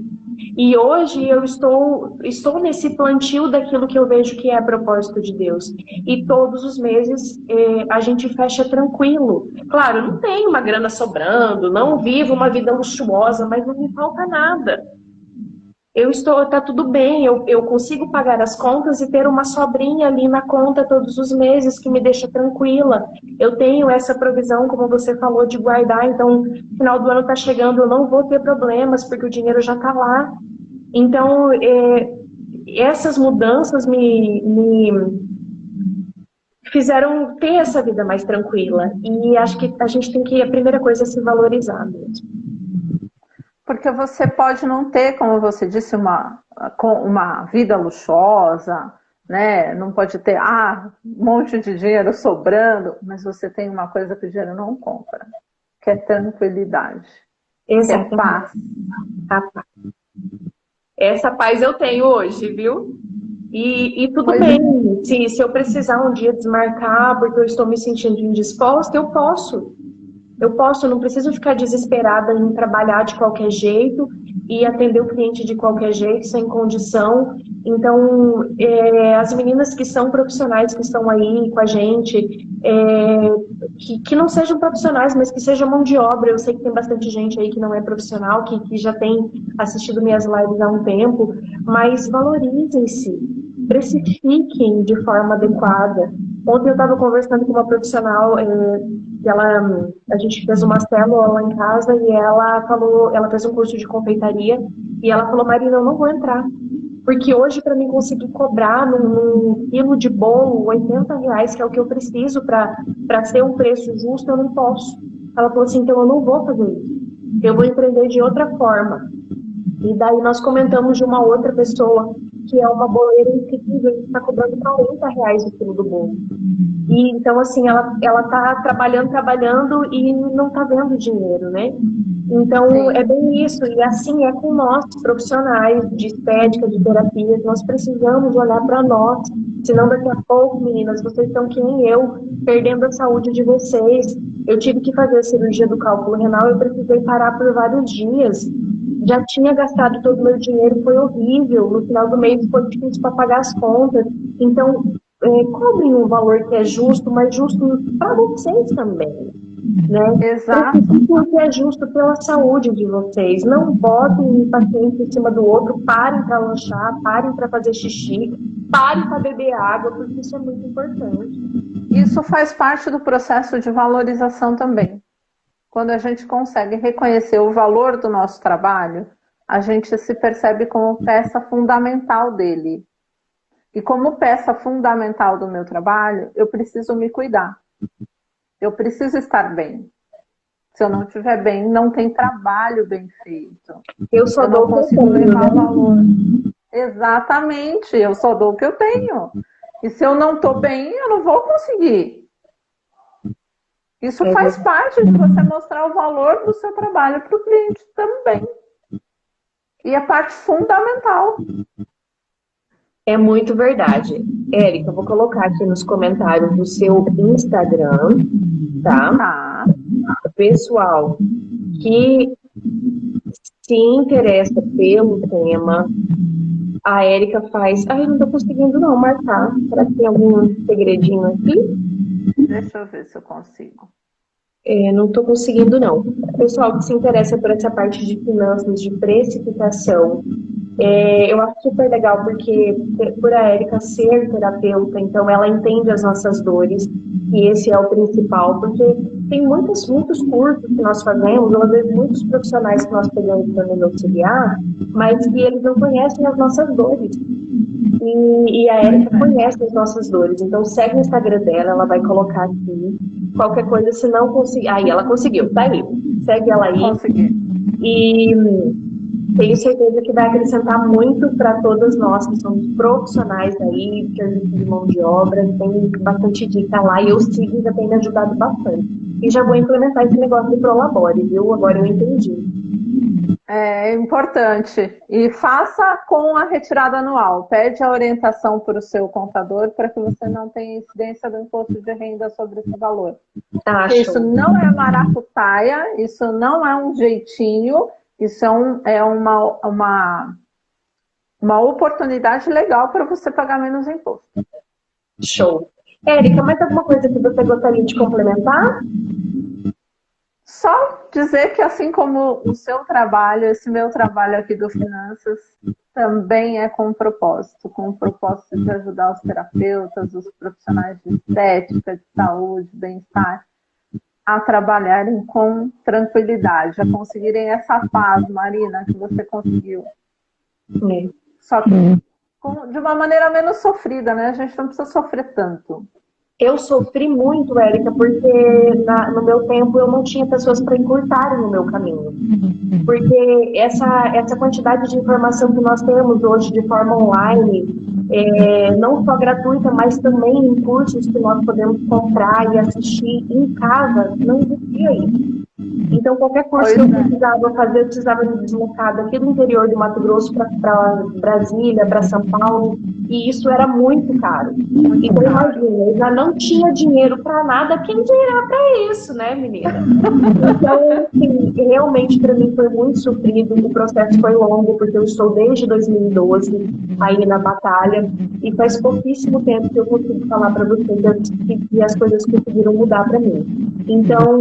E hoje eu estou nesse plantio daquilo que eu vejo que é propósito de Deus. E todos os meses a gente fecha tranquilo. Claro, eu não tenho uma grana sobrando, não vivo uma vida luxuosa, mas não me falta nada. Tá tudo bem, eu consigo pagar as contas e ter uma sobrinha ali na conta todos os meses que me deixa tranquila. Eu tenho essa provisão, como você falou, de guardar, então, final do ano está chegando, eu não vou ter problemas, porque o dinheiro já está lá. Então, essas mudanças me fizeram ter essa vida mais tranquila. E acho que a primeira coisa é se valorizar mesmo. Porque você pode não ter, como você disse, uma vida luxuosa, né? Não pode ter um monte de dinheiro sobrando, mas você tem uma coisa que o dinheiro não compra, que é tranquilidade, Exatamente. Que é paz. A paz. Essa paz eu tenho hoje, viu? E tudo bem, se eu precisar um dia desmarcar porque eu estou me sentindo indisposta, eu posso, não preciso ficar desesperada em trabalhar de qualquer jeito e atender o cliente de qualquer jeito, sem condição. Então, as meninas que são profissionais, que estão aí com a gente, que não sejam profissionais, mas que sejam mão de obra. Eu sei que tem bastante gente aí que não é profissional, que já tem assistido minhas lives há um tempo, mas valorizem-se, precifiquem de forma adequada. Ontem eu estava conversando com uma profissional, a gente fez uma célula lá em casa e ela fez um curso de confeitaria e ela falou, Marina, eu não vou entrar, porque hoje para mim conseguir cobrar num quilo de bolo R$80, que é o que eu preciso para ser um preço justo, eu não posso. Ela falou assim, então eu não vou fazer isso, eu vou empreender de outra forma. E daí nós comentamos de uma outra pessoa que é uma boleira incrível, que está cobrando R$40 o quilo do bolo. E então, assim, ela está trabalhando e não está vendo dinheiro, né? Então, sim, é bem isso. E assim é com nós, profissionais de estética, de terapia, nós precisamos olhar para nós. Senão, daqui a pouco, meninas, vocês estão que nem eu, perdendo a saúde de vocês. Eu tive que fazer a cirurgia do cálculo renal, eu precisei parar por vários dias. Já tinha gastado todo o meu dinheiro, foi horrível. No final do mês foi difícil para pagar as contas. Então, cobrem um valor que é justo, mas justo para vocês também. né? Exato. Precifiquem o que é justo pela saúde de vocês. Não botem um paciente em cima do outro, parem para lanchar, parem para fazer xixi, parem para beber água, porque isso é muito importante. Isso faz parte do processo de valorização também. Quando a gente consegue reconhecer o valor do nosso trabalho, a gente se percebe como peça fundamental dele. E como peça fundamental do meu trabalho, eu preciso me cuidar. Eu preciso estar bem. Se eu não estiver bem, não tem trabalho bem feito. Eu só dou não o que eu consigo tenho, levar né? valor. Exatamente, eu só dou o que eu tenho. E se eu não estou bem, eu não vou conseguir. Isso faz parte de você mostrar o valor do seu trabalho para o cliente também. E é parte fundamental. É muito verdade. Érica, eu vou colocar aqui nos comentários do seu Instagram, tá? Tá. O pessoal que se interessa pelo tema, a Érica faz... Ai, eu não tô conseguindo não marcar. Será que tem algum segredinho aqui? Deixa eu ver se eu consigo. Não estou conseguindo, não. Pessoal que se interessa por essa parte de finanças, de precificação, eu acho super legal, porque por a Érica ser terapeuta, então ela entende as nossas dores, e esse é o principal, porque tem muitos cursos que nós fazemos, ou às vezes muitos profissionais que nós pegamos para nos auxiliar, mas que eles não conhecem as nossas dores. E a Érica conhece as nossas dores, então segue o Instagram dela, ela vai colocar aqui. Qualquer coisa, se não conseguir. Aí, ela conseguiu, tá aí. Segue ela aí. Consegui. E tenho certeza que vai acrescentar muito para todas nós que somos profissionais aí, de serviço de mão de obra. Tem bastante dica lá e eu sigo e já tem me ajudado bastante. E já vou implementar esse negócio de Prolabore, viu? Agora eu entendi. É importante. E faça com a retirada anual. Pede a orientação para o seu contador para que você não tenha incidência do imposto de renda sobre esse valor. Porque isso não é maracutaia, isso não é um jeitinho, isso é uma oportunidade legal para você pagar menos imposto. Show. Érica, mais alguma coisa que você gostaria de complementar? Só dizer que, assim como o seu trabalho, esse meu trabalho aqui do Finanças, também é com o propósito de ajudar os terapeutas, os profissionais de estética, de saúde, bem-estar, a trabalharem com tranquilidade, a conseguirem essa paz, Marina, que você conseguiu. Só que de uma maneira menos sofrida, né? A gente não precisa sofrer tanto. Eu sofri muito, Érica, porque no meu tempo eu não tinha pessoas para encurtarem no meu caminho. Porque essa quantidade de informação que nós temos hoje de forma online, não só gratuita, mas também em cursos que nós podemos comprar e assistir em casa, não existia isso. Então, qualquer curso que eu precisava fazer, eu precisava me deslocar daqui do interior do Mato Grosso para Brasília, para São Paulo, e isso era muito caro. Então, imagina, eu já não tinha dinheiro para nada, quem dirá para isso, né, menina? Então, assim, realmente para mim foi muito sofrido, o processo foi longo, porque eu estou desde 2012 aí na batalha, e faz pouquíssimo tempo que eu consigo falar para vocês que as coisas conseguiram mudar para mim. Então,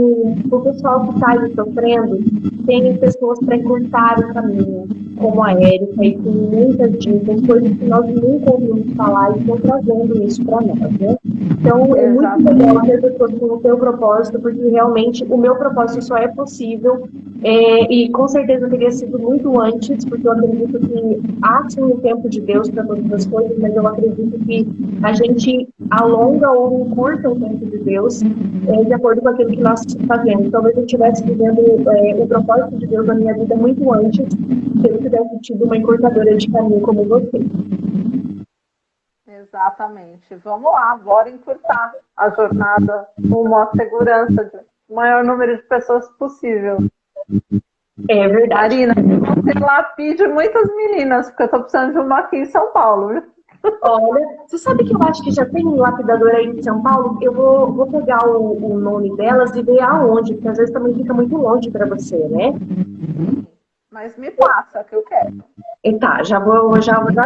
o pessoal que está aí sofrendo, tem pessoas para encurtar o caminho, como a Érica, e tem muitas dicas, coisas que nós nunca ouvimos falar e estão trazendo isso para nós, né? Então, é muito legal ter pessoas com o seu propósito, porque realmente o meu propósito só é possível, e com certeza teria sido muito antes, porque eu acredito que há sim o tempo de Deus para todas as coisas, mas eu acredito que a gente alonga ou encurta o tempo de Deus de acordo com aquilo que nós fazemos. Talvez eu estivesse vivendo o propósito de Deus na minha vida muito antes, se eu tivesse tido uma encurtadora de caminho como você. Exatamente. Vamos lá, bora encurtar a jornada com a segurança do maior número de pessoas possível. É verdade. Marina, você lapide muitas meninas, porque eu tô precisando de uma aqui em São Paulo, viu? Olha, você sabe que eu acho que já tem lapidadora aí em São Paulo? Eu vou pegar o nome delas e ver aonde, porque às vezes também fica muito longe para você, né? Mas me passa, que eu quero. Tá, já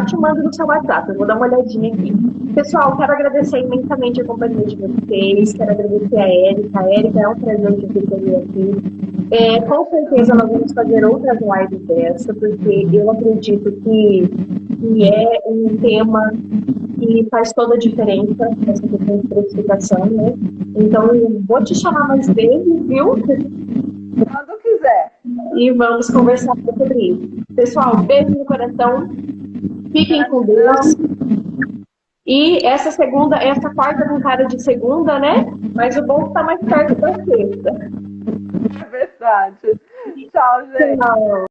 te mando no seu WhatsApp, eu vou dar uma olhadinha aqui. Pessoal, quero agradecer imensamente a companhia de vocês, quero agradecer a Érica. A Érica é um prazer te ter aqui. Com certeza nós vamos fazer outras lives dessa, porque eu acredito que é um tema que faz toda a diferença nessa questão de precificação, né? Então, eu vou te chamar mais vezes, viu? Quando quiser. E vamos conversar sobre isso. Pessoal, beijo no coração. Fiquem com Deus. E essa quarta com cara de segunda, né? Mas o bom está mais perto da sexta. É verdade. Tchau, gente. Tchau.